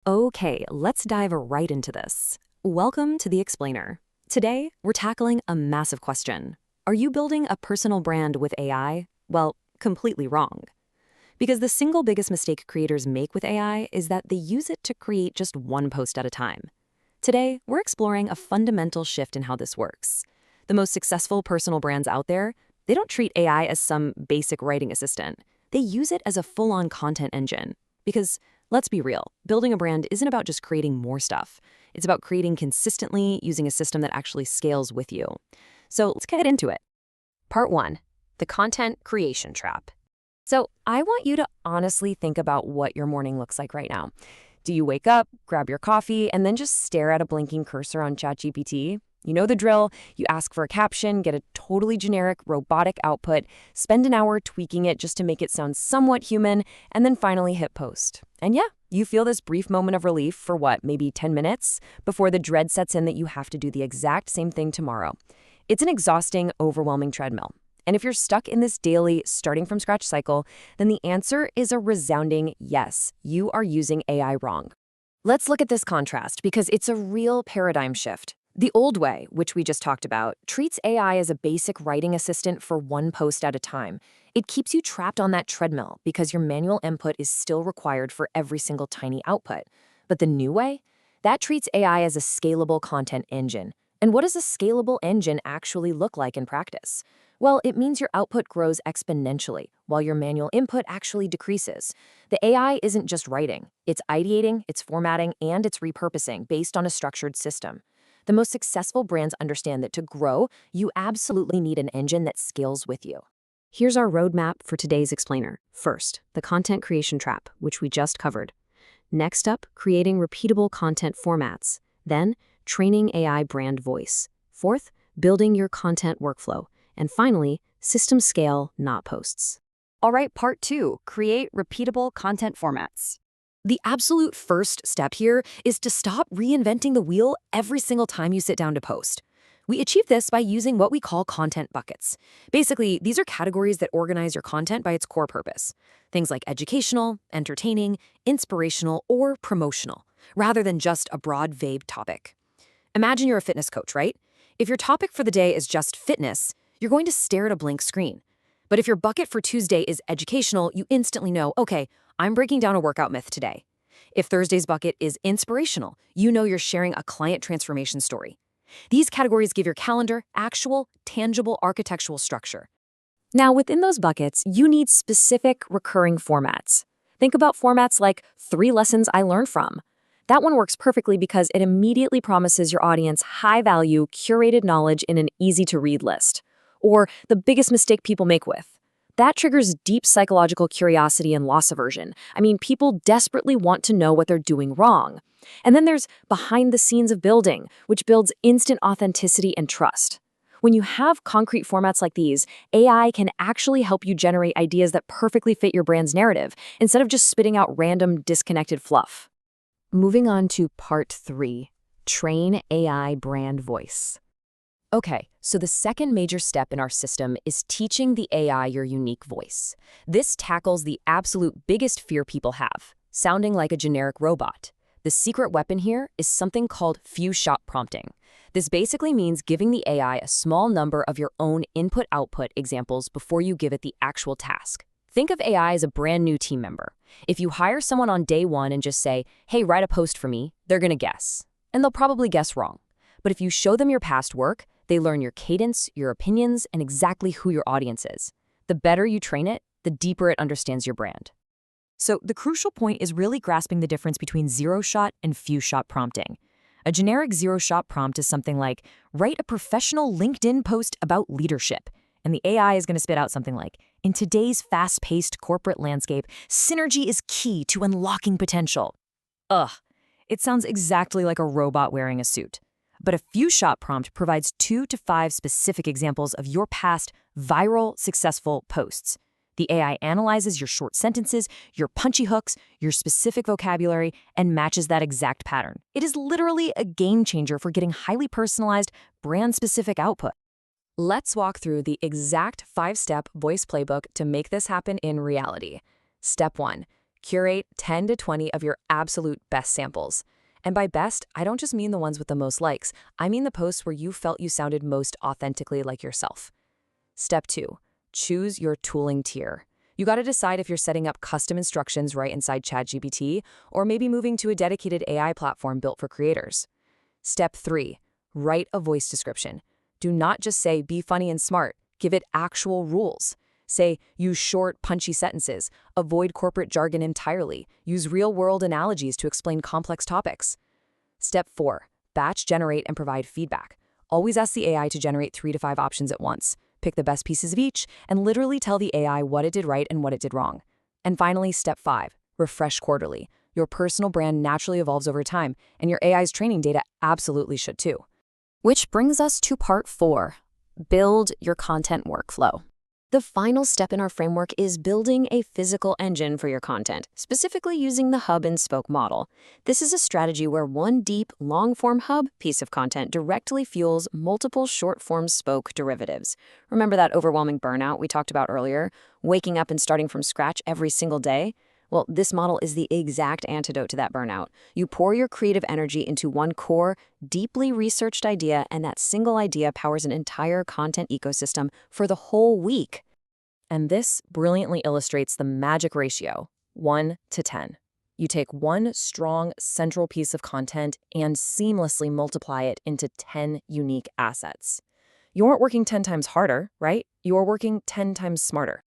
Okay, let's dive right into this. Welcome to The Explainer. Today, we're tackling a massive question. Are you building a personal brand with AI? Well, completely wrong. Because the single biggest mistake creators make with AI is that they use it to create just one post at a time. Today, we're exploring a fundamental shift in how this works. The most successful personal brands out there, they don't treat AI as some basic writing assistant. They use it as a full-on content engine. Because, let's be real, building a brand isn't about just creating more stuff. It's about creating consistently using a system that actually scales with you. So let's get into it. Part 1. The Content Creation Trap. So I want you to honestly think about what your morning looks like right now. Do you wake up, grab your coffee, and then just stare at a blinking cursor on ChatGPT? You know the drill. You ask for a caption, get a totally generic, robotic output, spend an hour tweaking it just to make it sound somewhat human, and then finally hit post. And yeah, you feel this brief moment of relief for what, maybe 10 minutes, before the dread sets in that you have to do the exact same thing tomorrow. It's an exhausting, overwhelming treadmill. And if you're stuck in this daily, starting from scratch cycle, then the answer is a resounding yes, you are using AI wrong. Let's look at this contrast because it's a real paradigm shift. The old way, which we just talked about, treats AI as a basic writing assistant for one post at a time. It keeps you trapped on that treadmill because your manual input is still required for every single tiny output. But the new way? That treats AI as a scalable content engine. And what does a scalable engine actually look like in practice? Well, it means your output grows exponentially, while your manual input actually decreases. The AI isn't just writing. It's ideating, it's formatting, and it's repurposing based on a structured system. The most successful brands understand that to grow, you absolutely need an engine that scales with you. Here's our roadmap for today's explainer. First, the content creation trap, which we just covered. Next up, creating repeatable content formats. Then, training AI brand voice. Fourth, building your content workflow. And finally, system scale, not posts. All right, part 2, create repeatable content formats. The absolute first step here is to stop reinventing the wheel every single time you sit down to post. We achieve this by using what we call content buckets. Basically, these are categories that organize your content by its core purpose. Things like educational, entertaining, inspirational, or promotional, rather than just a broad, vague topic. Imagine you're a fitness coach, right? If your topic for the day is just fitness, you're going to stare at a blank screen. But if your bucket for Tuesday is educational, you instantly know, okay, I'm breaking down a workout myth today. If Thursday's bucket is inspirational, you know you're sharing a client transformation story. These categories give your calendar actual, tangible architectural structure. Now, within those buckets, you need specific recurring formats. Think about formats like 3 lessons I learned from. That one works perfectly because it immediately promises your audience high-value, curated knowledge in an easy-to-read list. Or the biggest mistake people make with. That triggers deep psychological curiosity and loss aversion. I mean, people desperately want to know what they're doing wrong. And then there's behind the scenes of building, which builds instant authenticity and trust. When you have concrete formats like these, AI can actually help you generate ideas that perfectly fit your brand's narrative, instead of just spitting out random, disconnected fluff. Moving on to part 3, train AI brand voice. Okay, so the second major step in our system is teaching the AI your unique voice. This tackles the absolute biggest fear people have, sounding like a generic robot. The secret weapon here is something called few-shot prompting. This basically means giving the AI a small number of your own input-output examples before you give it the actual task. Think of AI as a brand new team member. If you hire someone on day 1 and just say, hey, write a post for me, they're gonna guess. And they'll probably guess wrong. But if you show them your past work, they learn your cadence, your opinions, and exactly who your audience is. The better you train it, the deeper it understands your brand. So the crucial point is really grasping the difference between zero-shot and few-shot prompting. A generic zero-shot prompt is something like, write a professional LinkedIn post about leadership. And the AI is going to spit out something like, in today's fast-paced corporate landscape, synergy is key to unlocking potential. Ugh, it sounds exactly like a robot wearing a suit. But a few-shot prompt provides 2 to 5 specific examples of your past viral, successful posts. The AI analyzes your short sentences, your punchy hooks, your specific vocabulary, and matches that exact pattern. It is literally a game changer for getting highly personalized, brand-specific output. Let's walk through the exact 5-step voice playbook to make this happen in reality. Step 1. Curate 10 to 20 of your absolute best samples. And by best, I don't just mean the ones with the most likes. I mean the posts where you felt you sounded most authentically like yourself. Step 2. Choose your tooling tier. You got to decide if you're setting up custom instructions right inside ChatGPT or maybe moving to a dedicated AI platform built for creators. Step 3. Write a voice description. Do not just say, be funny and smart. Give it actual rules. Say, use short, punchy sentences. Avoid corporate jargon entirely. Use real-world analogies to explain complex topics. Step 4. Batch generate and provide feedback. Always ask the AI to generate 3 to 5 options at once. Pick the best pieces of each and literally tell the AI what it did right and what it did wrong. And finally, step 5. Refresh quarterly. Your personal brand naturally evolves over time, and your AI's training data absolutely should too. Which brings us to part 4, build your content workflow. The final step in our framework is building a physical engine for your content, specifically using the hub and spoke model. This is a strategy where one deep, long-form hub piece of content directly fuels multiple short-form spoke derivatives. Remember that overwhelming burnout we talked about earlier? Waking up and starting from scratch every single day? Well, this model is the exact antidote to that burnout. You pour your creative energy into one core, deeply researched idea, and that single idea powers an entire content ecosystem for the whole week. And this brilliantly illustrates the magic ratio, 1 to 10. You take one strong, central piece of content and seamlessly multiply it into 10 unique assets. You aren't working 10 times harder, right? You're working 10 times smarter.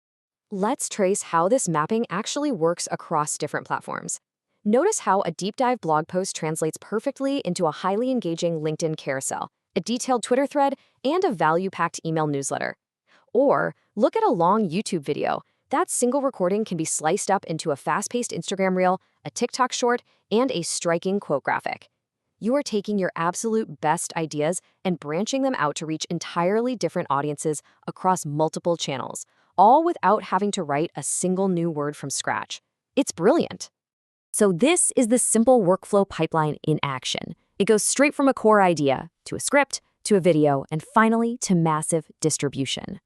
Let's trace how this mapping actually works across different platforms. Notice how a deep dive blog post translates perfectly into a highly engaging LinkedIn carousel, a detailed Twitter thread, and a value-packed email newsletter. Or look at a long YouTube video. That single recording can be sliced up into a fast-paced Instagram reel, a TikTok short, and a striking quote graphic. You are taking your absolute best ideas and branching them out to reach entirely different audiences across multiple channels, all without having to write a single new word from scratch. It's brilliant. So this is the simple workflow pipeline in action. It goes straight from a core idea to a script, to a video, and finally to massive distribution.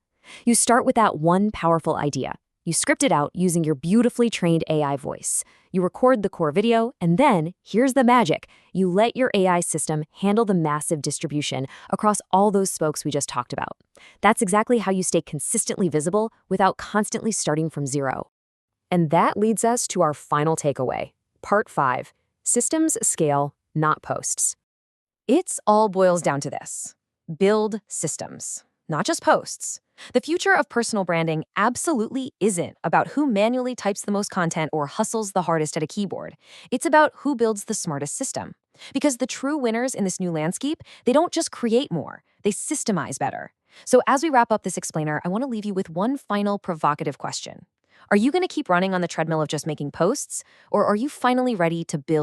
You start with that one powerful idea. You script it out using your beautifully trained AI voice. You record the core video, and then, here's the magic, you let your AI system handle the massive distribution across all those spokes we just talked about. That's exactly how you stay consistently visible without constantly starting from zero. And that leads us to our final takeaway, part 5, systems scale, not posts. It all boils down to this: build systems, not just posts. The future of personal branding absolutely isn't about who manually types the most content or hustles the hardest at a keyboard. It's about who builds the smartest system. Because the true winners in this new landscape, they don't just create more, they systemize better. So as we wrap up this explainer, I want to leave you with one final provocative question. Are you going to keep running on the treadmill of just making posts, or are you finally ready to build